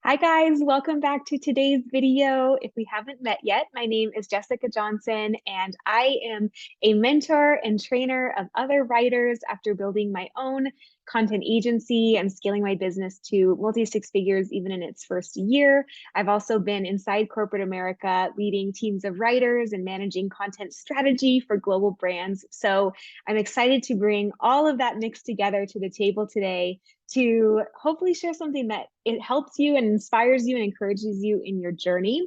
Hi guys, welcome back to today's video. If we haven't met yet, my name is Jessica Johnson, and I am a mentor and trainer of other writers after building my own content agency and scaling my business to multi-six figures even in its first year. I've also been inside corporate America, leading teams of writers and managing content strategy for global brands. So I'm excited to bring all of that mixed together to the table today to hopefully share something that it helps you and inspires you and encourages you in your journey.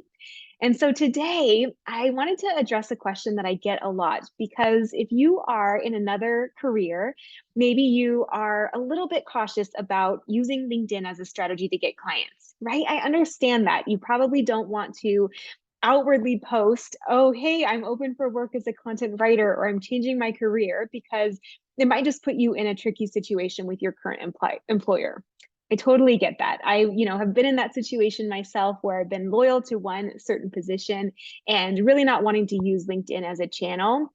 And so today I wanted to address a question that I get a lot, because if you are in another career, maybe you are a little bit cautious about using LinkedIn as a strategy to get clients, right? I understand that. You probably don't want to outwardly post, oh, hey, I'm open for work as a content writer, or I'm changing my career, because it might just put you in a tricky situation with your current employer. I totally get that. I, have been in that situation myself where I've been loyal to one certain position and really not wanting to use LinkedIn as a channel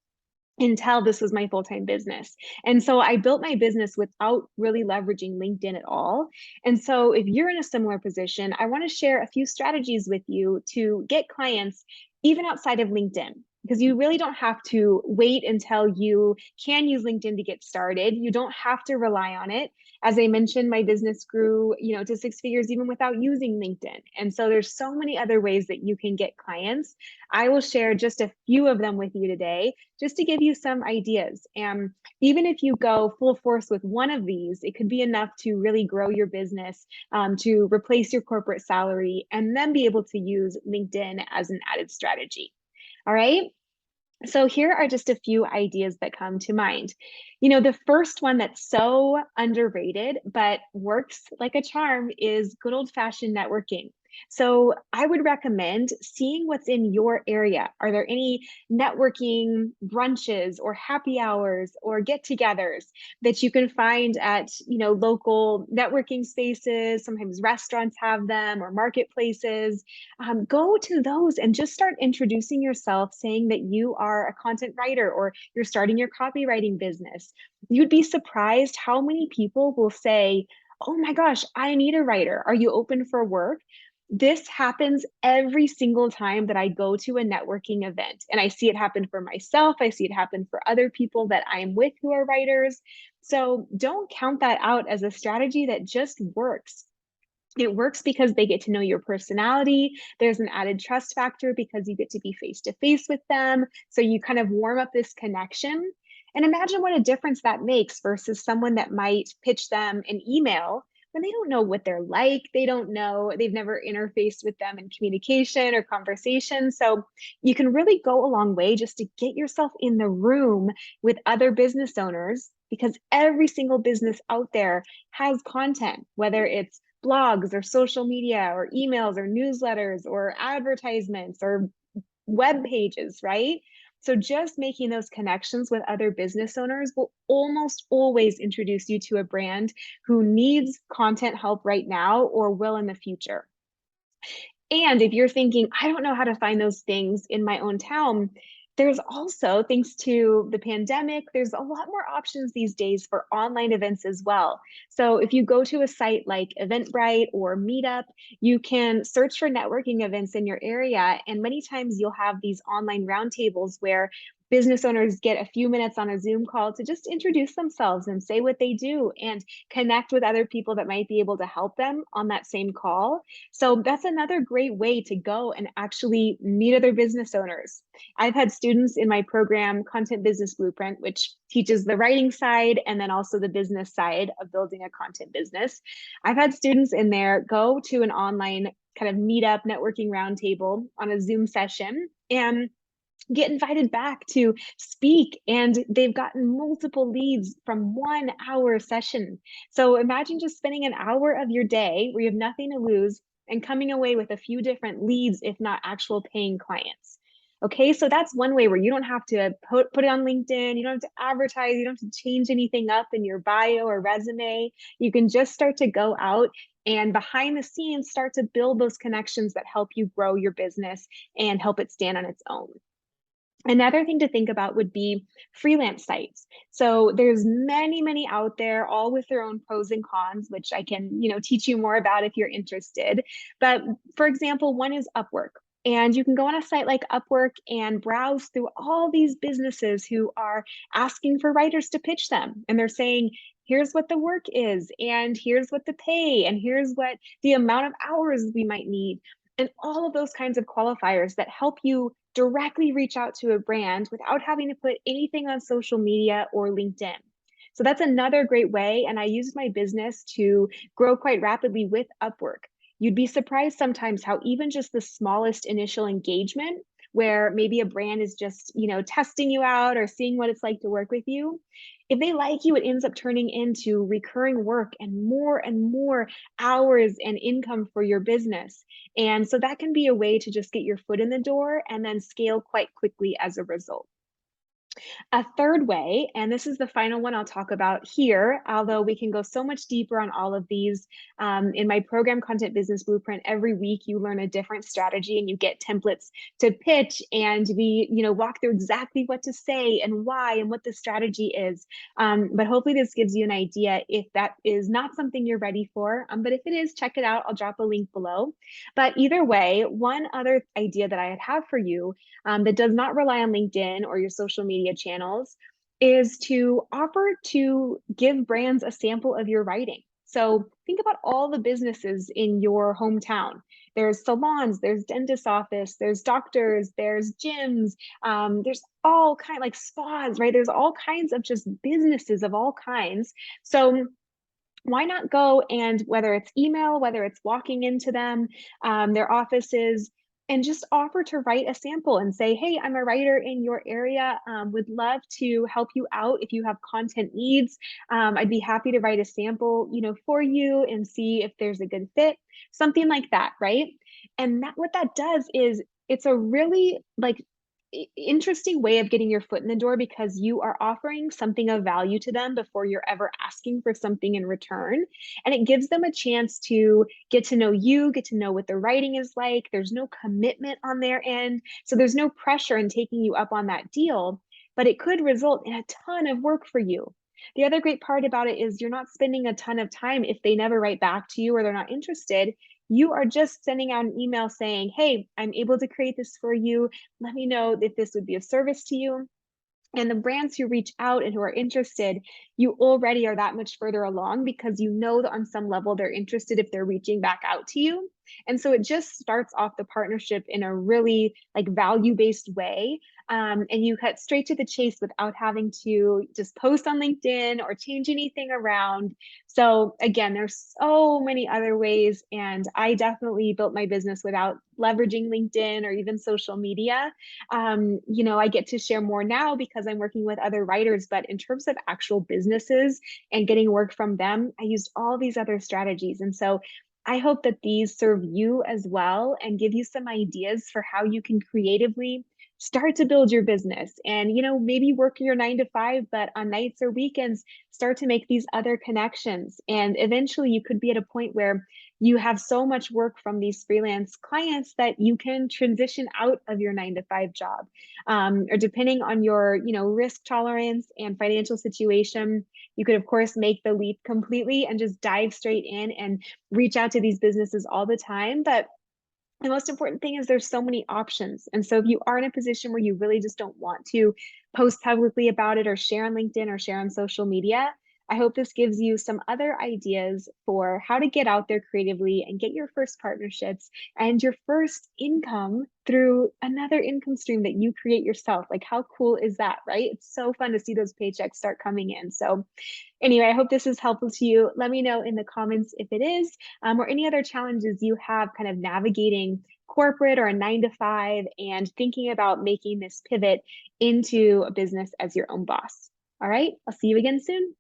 until this was my full-time business. And so I built my business without really leveraging LinkedIn at all. And so if you're in a similar position, I want to share a few strategies with you to get clients even outside of LinkedIn, because you really don't have to wait until you can use LinkedIn to get started. You don't have to rely on it. As I mentioned, my business grew, to six figures even without using LinkedIn. And so there's so many other ways that you can get clients. I will share just a few of them with you today, just to give you some ideas. And even if you go full force with one of these, it could be enough to really grow your business, to replace your corporate salary, and then be able to use LinkedIn as an added strategy. All right. So here are just a few ideas that come to mind. The first one that's so underrated, but works like a charm, is good old-fashioned networking. So I would recommend seeing what's in your area. Are there any networking brunches or happy hours or get-togethers that you can find at, local networking spaces? Sometimes restaurants have them, or marketplaces. Go to those and just start introducing yourself, saying that you are a content writer or you're starting your copywriting business. You'd be surprised how many people will say, oh my gosh, I need a writer. Are you open for work? This happens every single time that I go to a networking event. And I see it happen for myself. I see it happen for other people that I'm with who are writers. So don't count that out as a strategy that just works. It works because they get to know your personality. There's an added trust factor because you get to be face to face with them. So you kind of warm up this connection. And imagine what a difference that makes versus someone that might pitch them an email when they don't know what they're like. They don't know, they've never interfaced with them in communication or conversation. So you can really go a long way just to get yourself in the room with other business owners, because every single business out there has content, whether it's blogs or social media or emails or newsletters or advertisements or web pages, right? So just making those connections with other business owners will almost always introduce you to a brand who needs content help right now or will in the future. And if you're thinking, I don't know how to find those things in my own town, there's also, thanks to the pandemic, there's a lot more options these days for online events as well. So if you go to a site like Eventbrite or Meetup, you can search for networking events in your area. And many times you'll have these online roundtables where business owners get a few minutes on a Zoom call to just introduce themselves and say what they do and connect with other people that might be able to help them on that same call. So that's another great way to go and actually meet other business owners. I've had students in my program, Content Business Blueprint, which teaches the writing side and then also the business side of building a content business. I've had students in there go to an online kind of meetup networking roundtable on a Zoom session and get invited back to speak, and they've gotten multiple leads from 1 hour session. So imagine just spending an hour of your day where you have nothing to lose and coming away with a few different leads, if not actual paying clients. Okay, so that's one way where you don't have to put it on LinkedIn, you don't have to advertise, you don't have to change anything up in your bio or resume. You can just start to go out and behind the scenes start to build those connections that help you grow your business and help it stand on its own. Another thing to think about would be freelance sites. So there's many out there, all with their own pros and cons, which I can, teach you more about if you're interested. But for example, one is Upwork. And you can go on a site like Upwork and browse through all these businesses who are asking for writers to pitch them. And they're saying, here's what the work is, and here's what the pay, and here's what the amount of hours we might need, and all of those kinds of qualifiers that help you directly reach out to a brand without having to put anything on social media or LinkedIn. So that's another great way. And I used my business to grow quite rapidly with Upwork. You'd be surprised sometimes how even just the smallest initial engagement, where maybe a brand is just, testing you out or seeing what it's like to work with you, if they like you, it ends up turning into recurring work and more hours and income for your business. And so that can be a way to just get your foot in the door and then scale quite quickly as a result. A third way, and this is the final one I'll talk about here, although we can go so much deeper on all of these. In my program Content Business Blueprint, every week you learn a different strategy and you get templates to pitch, and we walk through exactly what to say and why and what the strategy is. But hopefully this gives you an idea if that is not something you're ready for. But if it is, check it out. I'll drop a link below. But either way, one other idea that I have for you that does not rely on LinkedIn or your social media channels is to offer to give brands a sample of your writing. So think about all the businesses in your hometown. There's salons, there's dentist office, there's doctors, there's gyms, there's all kind like spas, right? There's all kinds of just businesses of all kinds. So why not go and whether it's email, whether it's walking into them, their offices, and just offer to write a sample and say, hey, I'm a writer in your area, would love to help you out if you have content needs. I'd be happy to write a sample, for you and see if there's a good fit, something like that, right? And that what that does is it's a really interesting way of getting your foot in the door because you are offering something of value to them before you're ever asking for something in return. And it gives them a chance to get to know you, get to know what the writing is like. There's no commitment on their end. So there's no pressure in taking you up on that deal, but it could result in a ton of work for you. The other great part about it is you're not spending a ton of time if they never write back to you or they're not interested. You are just sending out an email saying, hey, I'm able to create this for you. Let me know if this would be of service to you. And the brands who reach out and who are interested, you already are that much further along because you know that on some level they're interested if they're reaching back out to you. And so it just starts off the partnership in a really value-based way. And you cut straight to the chase without having to just post on LinkedIn or change anything around. So again, there's so many other ways. And I definitely built my business without leveraging LinkedIn or even social media. I get to share more now because I'm working with other writers, but in terms of actual businesses and getting work from them, I used all these other strategies. And so I hope that these serve you as well and give you some ideas for how you can creatively start to build your business and, maybe work your 9 to 5, but on nights or weekends, start to make these other connections. And eventually you could be at a point where you have so much work from these freelance clients that you can transition out of your 9 to 5 job. Or depending on your, risk tolerance and financial situation, you could of course make the leap completely and just dive straight in and reach out to these businesses all the time. But the most important thing is there's so many options. And so if you are in a position where you really just don't want to post publicly about it or share on LinkedIn or share on social media, I hope this gives you some other ideas for how to get out there creatively and get your first partnerships and your first income through another income stream that you create yourself. Like, how cool is that, right? It's so fun to see those paychecks start coming in. So anyway, I hope this is helpful to you. Let me know in the comments if it is, or any other challenges you have kind of navigating corporate or a 9 to 5 and thinking about making this pivot into a business as your own boss. All right, I'll see you again soon.